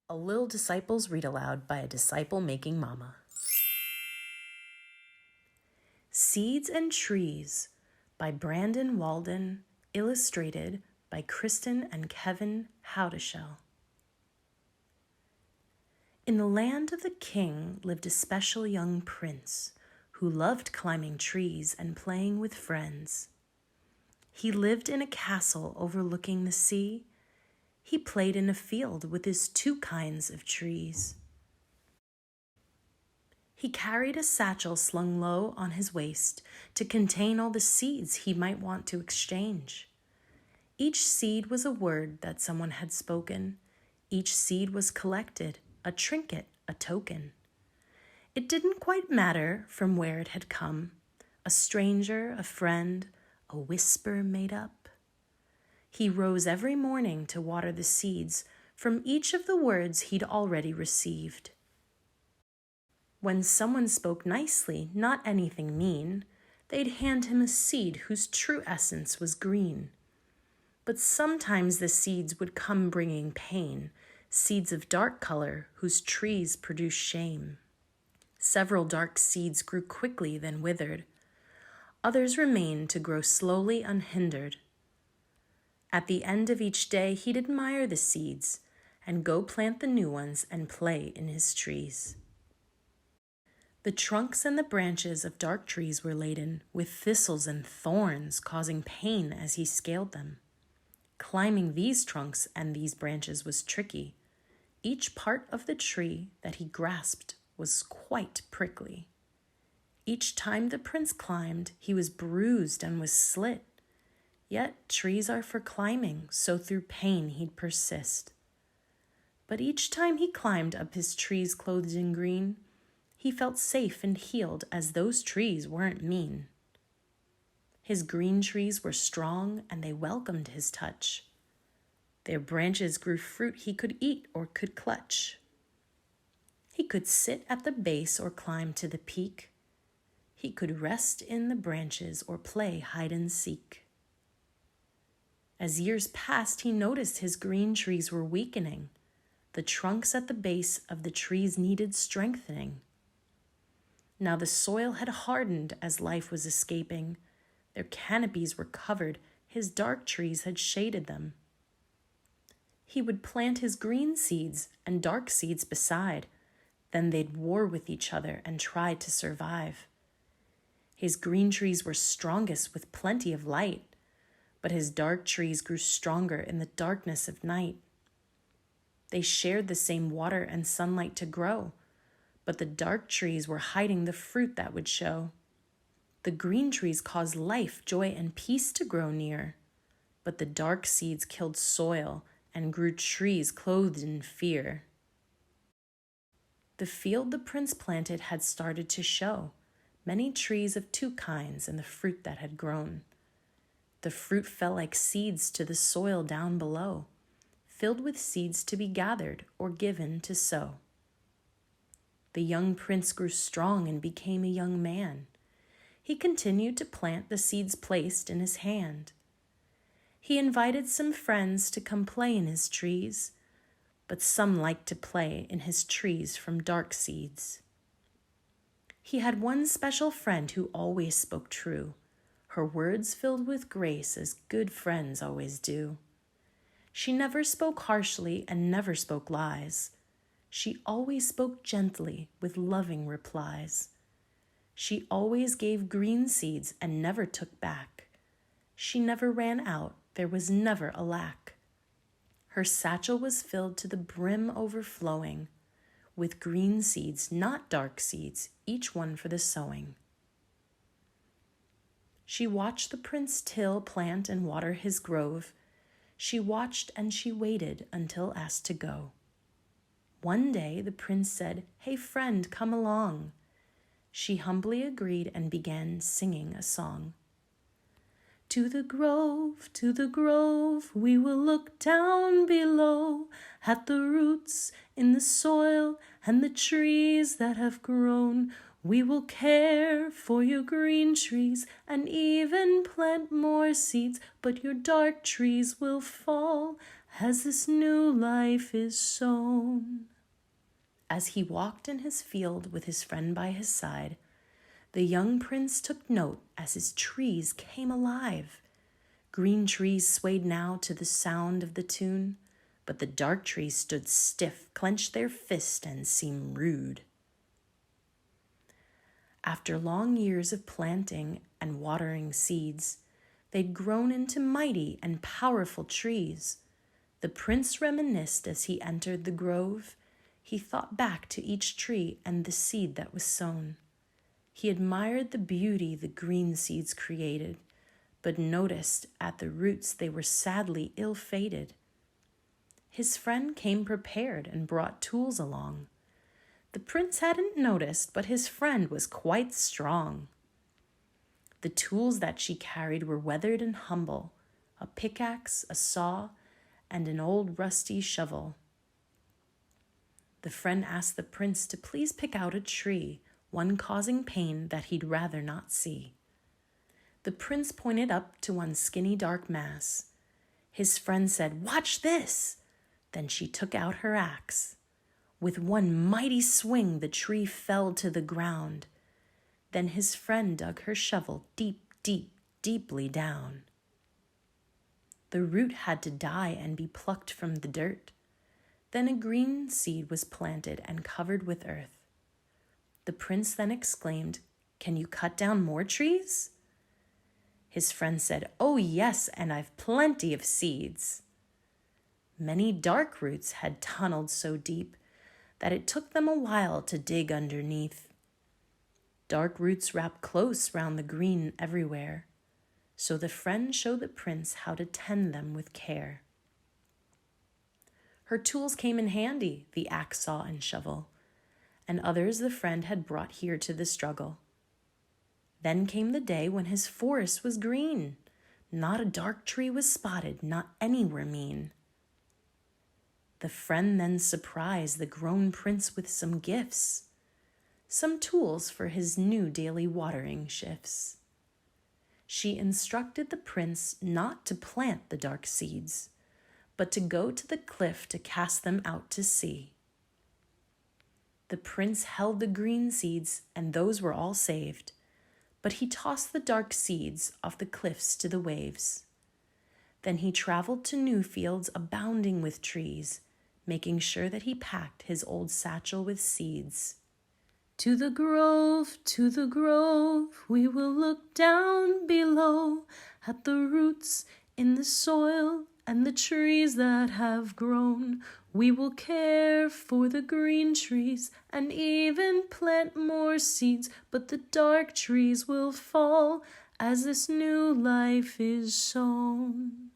A LIL Disciples Read Aloud by a Disciple-Making Mama. Seeds and Trees by Brandon Walden, illustrated by Kristen and Kevin Howdeshell. In the land of the king lived a special young prince who loved climbing trees and playing with friends. He lived in a castle overlooking the sea. He played in a field with his two kinds of trees. He carried a satchel slung low on his waist to contain all the seeds he might want to exchange. Each seed was a word that someone had spoken. Each seed was collected, a trinket, a token. It didn't quite matter from where it had come, a stranger, a friend, a whisper made up. He rose every morning to water the seeds from each of the words he'd already received. When someone spoke nicely, not anything mean, they'd hand him a seed whose true essence was green. But sometimes the seeds would come bringing pain, seeds of dark color whose trees produced shame. Several dark seeds grew quickly, then withered. Others remained to grow slowly unhindered. At the end of each day, he'd admire the seeds and go plant the new ones and play in his trees. The trunks and the branches of dark trees were laden with thistles and thorns, causing pain as he scaled them. Climbing these trunks and these branches was tricky. Each part of the tree that he grasped was quite prickly. Each time the prince climbed, he was bruised and was slit. Yet trees are for climbing, so through pain he'd persist. But each time he climbed up his trees clothed in green, he felt safe and healed, as those trees weren't mean. His green trees were strong and they welcomed his touch. Their branches grew fruit he could eat or could clutch. He could sit at the base or climb to the peak. He could rest in the branches or play hide and seek. As years passed, he noticed his green trees were weakening. The trunks at the base of the trees needed strengthening. Now the soil had hardened as life was escaping. Their canopies were covered, his dark trees had shaded them. He would plant his green seeds and dark seeds beside. Then they'd war with each other and try to survive. His green trees were strongest with plenty of light, but his dark trees grew stronger in the darkness of night. They shared the same water and sunlight to grow, but the dark trees were hiding the fruit that would show. The green trees caused life, joy, and peace to grow near, but the dark seeds killed soil and grew trees clothed in fear. The field the prince planted had started to show many trees of two kinds and the fruit that had grown. The fruit fell like seeds to the soil down below, filled with seeds to be gathered or given to sow. The young prince grew strong and became a young man. He continued to plant the seeds placed in his hand. He invited some friends to come play in his trees, but some liked to play in his trees from dark seeds. He had one special friend who always spoke true. Her words filled with grace, as good friends always do. She never spoke harshly and never spoke lies. She always spoke gently with loving replies. She always gave green seeds and never took back. She never ran out, there was never a lack. Her satchel was filled to the brim overflowing with green seeds, not dark seeds, each one for the sowing. She watched the prince till, plant, and water his grove. She watched and she waited until asked to go. One day the prince said, "Hey friend, come along." She humbly agreed and began singing a song. To the grove, we will look down below at the roots in the soil and the trees that have grown. We will care for your green trees and even plant more seeds, but your dark trees will fall as this new life is sown. As he walked in his field with his friend by his side, the young prince took note as his trees came alive. Green trees swayed now to the sound of the tune, but the dark trees stood stiff, clenched their fists, and seemed rude. After long years of planting and watering seeds, they'd grown into mighty and powerful trees. The prince reminisced as he entered the grove. He thought back to each tree and the seed that was sown. He admired the beauty the green seeds created, but noticed at the roots they were sadly ill-fated. His friend came prepared and brought tools along. The prince hadn't noticed, but his friend was quite strong. The tools that she carried were weathered and humble, a pickaxe, a saw, and an old rusty shovel. The friend asked the prince to please pick out a tree, one causing pain that he'd rather not see. The prince pointed up to one skinny dark mass. His friend said, "Watch this!" Then she took out her axe. With one mighty swing, the tree fell to the ground. Then his friend dug her shovel deeply down. The root had to die and be plucked from the dirt. Then a green seed was planted and covered with earth. The prince then exclaimed, "Can you cut down more trees?" His friend said, "Oh yes, and I've plenty of seeds." Many dark roots had tunneled so deep that it took them a while to dig underneath. Dark roots wrapped close round the green everywhere, so the friend showed the prince how to tend them with care. Her tools came in handy, the axe, saw, and shovel, and others the friend had brought here to the struggle. Then came the day when his forest was green. Not a dark tree was spotted, not any were mean. The friend then surprised the grown prince with some gifts, some tools for his new daily watering shifts. She instructed the prince not to plant the dark seeds, but to go to the cliff to cast them out to sea. The prince held the green seeds, and those were all saved, but he tossed the dark seeds off the cliffs to the waves. Then he traveled to new fields abounding with trees, making sure that he packed his old satchel with seeds. To the grove, we will look down below at the roots in the soil and the trees that have grown. We will care for the green trees and even plant more seeds, but the dark trees will fall as this new life is sown.